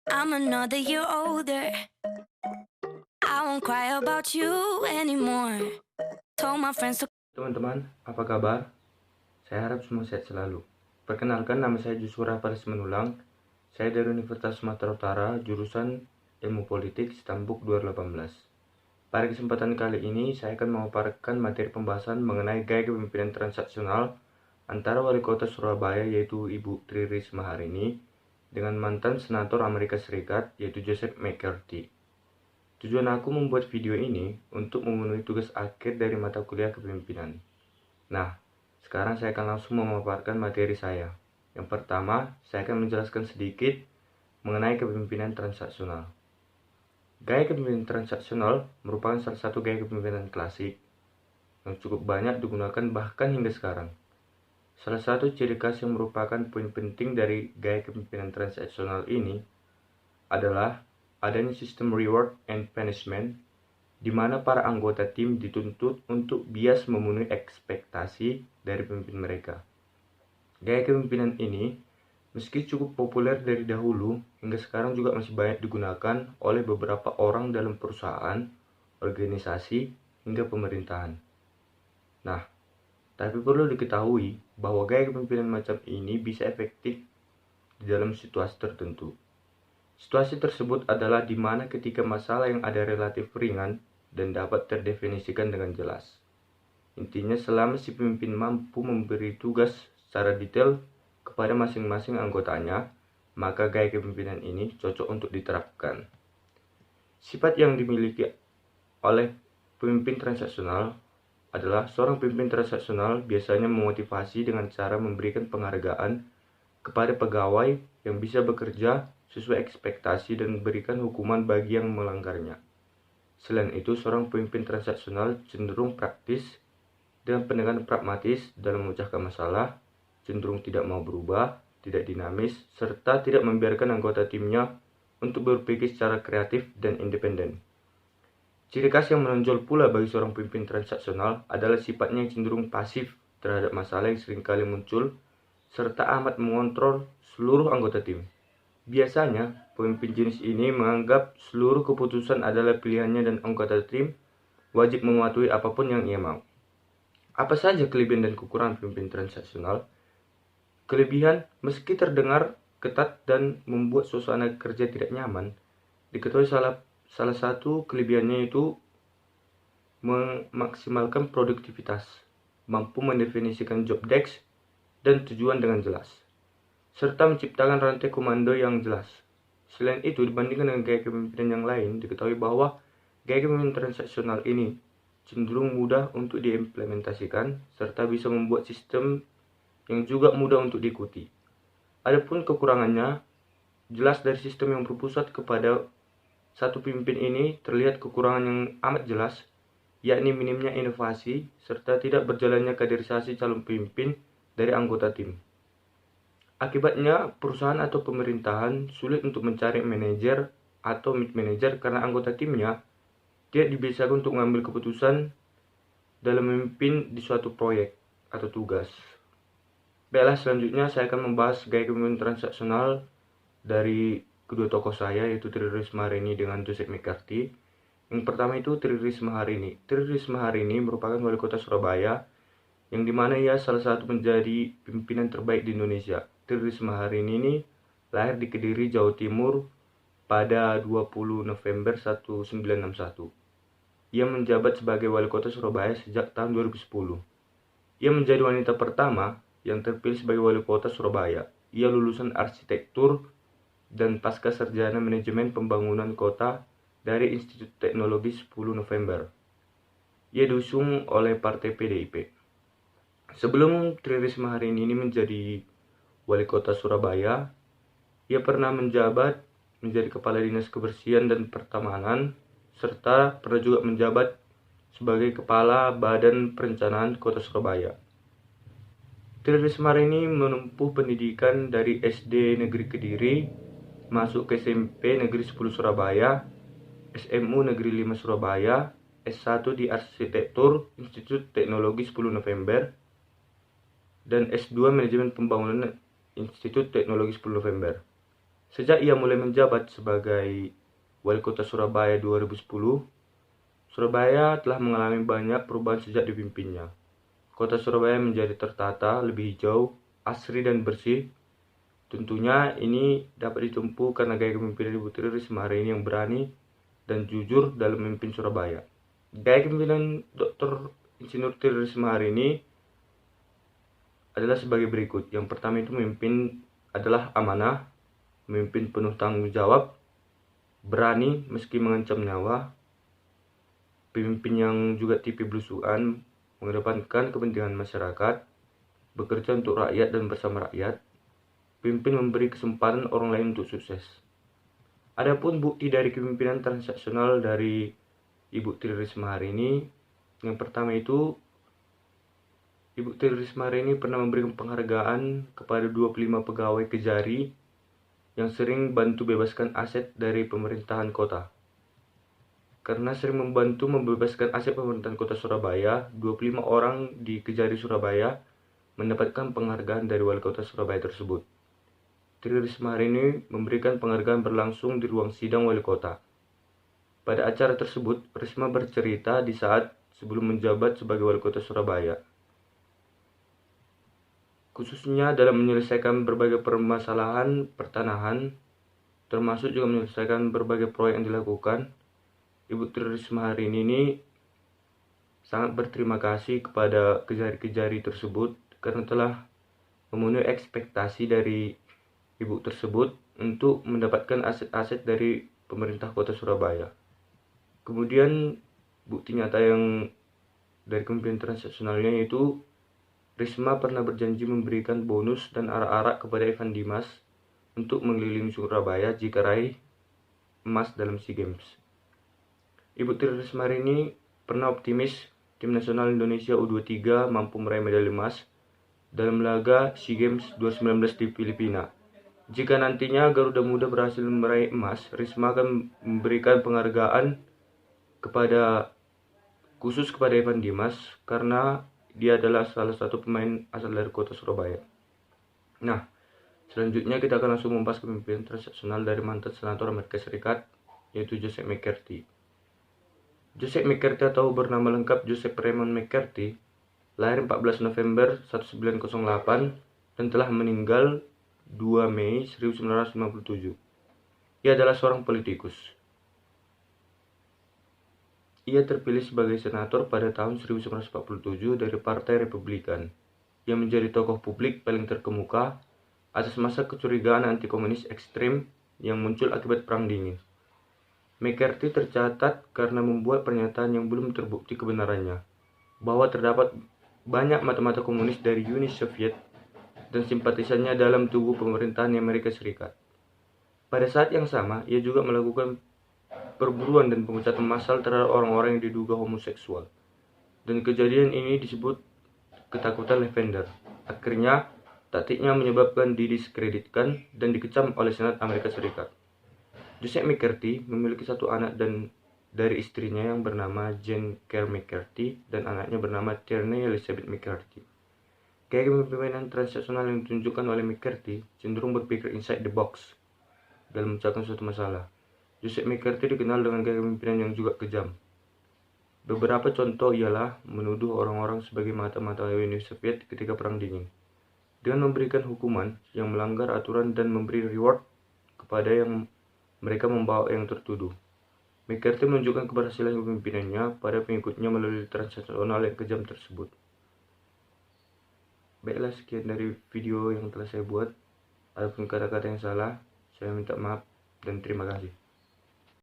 I'm another year older. I won't cry about you anymore. Told my friends to. Teman-teman, apa kabar? Saya harap semua sehat selalu. Perkenalkan, nama saya Jusura Faris Menulang. Saya dari Universitas Sumatera Utara, jurusan Ilmu Politik, Stambuk 2018. Pada kesempatan kali ini, saya akan memaparkan materi pembahasan mengenai gaya kepemimpinan transaksional antara Wali Kota Surabaya yaitu Ibu Tri Risma hari ini dengan mantan Senator Amerika Serikat yaitu Joseph McCarthy. Tujuan aku membuat video ini untuk memenuhi tugas akhir dari mata kuliah kepemimpinan. Nah, sekarang saya akan langsung memaparkan materi saya. Yang pertama, saya akan menjelaskan sedikit mengenai kepemimpinan transaksional. Gaya kepemimpinan transaksional merupakan salah satu gaya kepemimpinan klasik yang cukup banyak digunakan bahkan hingga sekarang. Salah satu ciri khas yang merupakan poin penting dari gaya kepemimpinan transaksional ini adalah adanya sistem reward and punishment di mana para anggota tim dituntut untuk bias memenuhi ekspektasi dari pemimpin mereka. Gaya kepemimpinan ini, meski cukup populer dari dahulu, hingga sekarang juga masih banyak digunakan oleh beberapa orang dalam perusahaan, organisasi, hingga pemerintahan. Nah, tapi perlu diketahui bahwa gaya kepemimpinan macam ini bisa efektif di dalam situasi tertentu. Situasi tersebut adalah di mana ketika masalah yang ada relatif ringan dan dapat terdefinisikan dengan jelas. Intinya selama si pemimpin mampu memberi tugas secara detail kepada masing-masing anggotanya, maka gaya kepemimpinan ini cocok untuk diterapkan. Sifat yang dimiliki oleh pemimpin transaksional adalah seorang pemimpin transaksional biasanya memotivasi dengan cara memberikan penghargaan kepada pegawai yang bisa bekerja sesuai ekspektasi dan memberikan hukuman bagi yang melanggarnya. Selain itu, seorang pemimpin transaksional cenderung praktis dengan pendekatan pragmatis dalam memecahkan masalah, cenderung tidak mau berubah, tidak dinamis, serta tidak membiarkan anggota timnya untuk berpikir secara kreatif dan independen. Ciri khas yang menonjol pula bagi seorang pemimpin transaksional adalah sifatnya yang cenderung pasif terhadap masalah yang seringkali muncul, serta amat mengontrol seluruh anggota tim. Biasanya, pemimpin jenis ini menganggap seluruh keputusan adalah pilihannya dan anggota tim wajib mematuhi apapun yang ia mau. Apa saja kelebihan dan kekurangan pemimpin transaksional? Kelebihan, meski terdengar ketat dan membuat suasana kerja tidak nyaman, diketahui salah satu kelebihannya itu memaksimalkan produktivitas, mampu mendefinisikan job desk dan tujuan dengan jelas, serta menciptakan rantai komando yang jelas. Selain itu, dibandingkan dengan gaya kepemimpinan yang lain, diketahui bahwa gaya kepemimpinan transaksional ini cenderung mudah untuk diimplementasikan, serta bisa membuat sistem yang juga mudah untuk diikuti. Adapun kekurangannya, jelas dari sistem yang berpusat kepada satu pemimpin ini terlihat kekurangan yang amat jelas, yakni minimnya inovasi, serta tidak berjalannya kaderisasi calon pemimpin dari anggota tim. Akibatnya, perusahaan atau pemerintahan sulit untuk mencari manajer atau mid manager karena anggota timnya tidak dibiasakan untuk mengambil keputusan dalam memimpin di suatu proyek atau tugas. Baiklah, selanjutnya saya akan membahas gaya kepemimpinan transaksional dari kedua tokoh saya, yaitu Tri Risma hari ini dengan Joseph McCarthy. Yang pertama itu Tri Risma hari ini. Tri Risma hari ini merupakan wali kota Surabaya, yang dimana ia salah satu menjadi pimpinan terbaik di Indonesia. Tri Risma hari ini lahir di Kediri, Jawa Timur pada 20 November 1961. Ia menjabat sebagai wali kota Surabaya sejak tahun 2010. Ia menjadi wanita pertama yang terpilih sebagai wali kota Surabaya. Ia lulusan arsitektur dan pasca sarjana manajemen pembangunan kota dari Institut Teknologi 10 November. Ia diusung oleh Partai PDIP. Sebelum Tri Risma hari ini menjadi wali kota Surabaya, ia pernah menjabat menjadi kepala dinas kebersihan dan pertamanan, serta pernah juga menjabat sebagai kepala Badan Perencanaan Kota Surabaya. Tri Risma ini menempuh pendidikan dari SD Negeri Kediri, masuk ke SMP Negeri 10 Surabaya, SMU Negeri 5 Surabaya, S1 di Arsitektur Institut Teknologi 10 November, dan S2 Manajemen Pembangunan Institut Teknologi 10 November. Sejak ia mulai menjabat sebagai Wali Kota Surabaya 2010, Surabaya telah mengalami banyak perubahan sejak dipimpinnya. Kota Surabaya menjadi tertata, lebih hijau, asri dan bersih. Tentunya ini dapat ditempuh karena gaya kepemimpinan Ibu Tri Risma hari ini yang berani dan jujur dalam memimpin Surabaya. Gaya kepemimpinan Dr. Insinyur Tri Risma hari ini adalah sebagai berikut. Yang pertama itu memimpin adalah amanah, memimpin penuh tanggung jawab, berani meski mengancam nyawa, pemimpin yang juga tipe belusuan, mengedepankan kepentingan masyarakat, bekerja untuk rakyat dan bersama rakyat, pemimpin memberi kesempatan orang lain untuk sukses. Adapun bukti dari kepemimpinan transaksional dari Ibu Tri Risma hari ini, yang pertama itu Ibu Tri Risma hari ini pernah memberikan penghargaan kepada 25 pegawai Kejari yang sering bantu bebaskan aset dari pemerintahan kota. Karena sering membantu membebaskan aset pemerintahan kota Surabaya, 25 orang di Kejari Surabaya mendapatkan penghargaan dari Wali Kota Surabaya tersebut. Tri Risma hari ini memberikan penghargaan berlangsung di ruang sidang Wali Kota. Pada acara tersebut, Risma bercerita di saat sebelum menjabat sebagai Wali Kota Surabaya, khususnya dalam menyelesaikan berbagai permasalahan pertanahan, termasuk juga menyelesaikan berbagai proyek yang dilakukan. Ibu Tri Risma hari ini sangat berterima kasih kepada Kejari-Kejari tersebut karena telah memenuhi ekspektasi dari ibu tersebut untuk mendapatkan aset-aset dari pemerintah kota Surabaya. Kemudian bukti nyata yang dari kepemimpinan transaksionalnya yaitu Risma pernah berjanji memberikan bonus dan arak-arak kepada Evan Dimas untuk mengelilingi Surabaya jika raih emas dalam SEA Games. Ibu Tri Risma hari ini pernah optimis tim nasional Indonesia U23 mampu meraih medali emas dalam laga SEA Games 2019 di Filipina. Jika nantinya Garuda Muda berhasil meraih emas, Risma akan memberikan penghargaan khusus kepada Evan Dimas karena dia adalah salah satu pemain asal dari kota Surabaya. Nah, selanjutnya kita akan langsung membahas kepemimpinan transaksional dari mantan senator Amerika Serikat, yaitu Joseph McCarthy. Joseph McCarthy atau bernama lengkap Joseph Raymond McCarthy lahir 14 November 1908 dan telah meninggal 2 Mei 1957. Ia adalah seorang politikus. Ia terpilih sebagai senator pada tahun 1947 dari Partai Republikan. Ia menjadi tokoh publik paling terkemuka atas masa kecurigaan anti-komunis ekstrim yang muncul akibat Perang Dingin. McCarthy tercatat karena membuat pernyataan yang belum terbukti kebenarannya, bahwa terdapat banyak mata-mata komunis dari Uni Soviet dan simpatisannya dalam tubuh pemerintahan Amerika Serikat. Pada saat yang sama, ia juga melakukan perburuan dan pemecatan massal terhadap orang-orang yang diduga homoseksual. Dan kejadian ini disebut ketakutan Lavender. Akhirnya, taktiknya menyebabkan didiskreditkan dan dikecam oleh Senat Amerika Serikat. Joseph McCarthy memiliki satu anak dan dari istrinya yang bernama Jane Care McCarthy dan anaknya bernama Tierney Elizabeth McCarthy. Gaya kepemimpinan transaksional yang ditunjukkan oleh McCarthy cenderung berpikir inside the box dalam memecahkan suatu masalah. Joseph McCarthy dikenal dengan gaya kepemimpinan yang juga kejam. Beberapa contoh ialah menuduh orang-orang sebagai mata-mata Uni Soviet ketika Perang Dingin, dengan memberikan hukuman yang melanggar aturan dan memberi reward kepada yang mereka membawa yang tertuduh. McCarthy menunjukkan keberhasilan kepemimpinannya pada pengikutnya melalui transaksional yang kejam tersebut. Baiklah, sekian dari video yang telah saya buat. Adapun kata-kata yang salah, saya minta maaf dan terima kasih.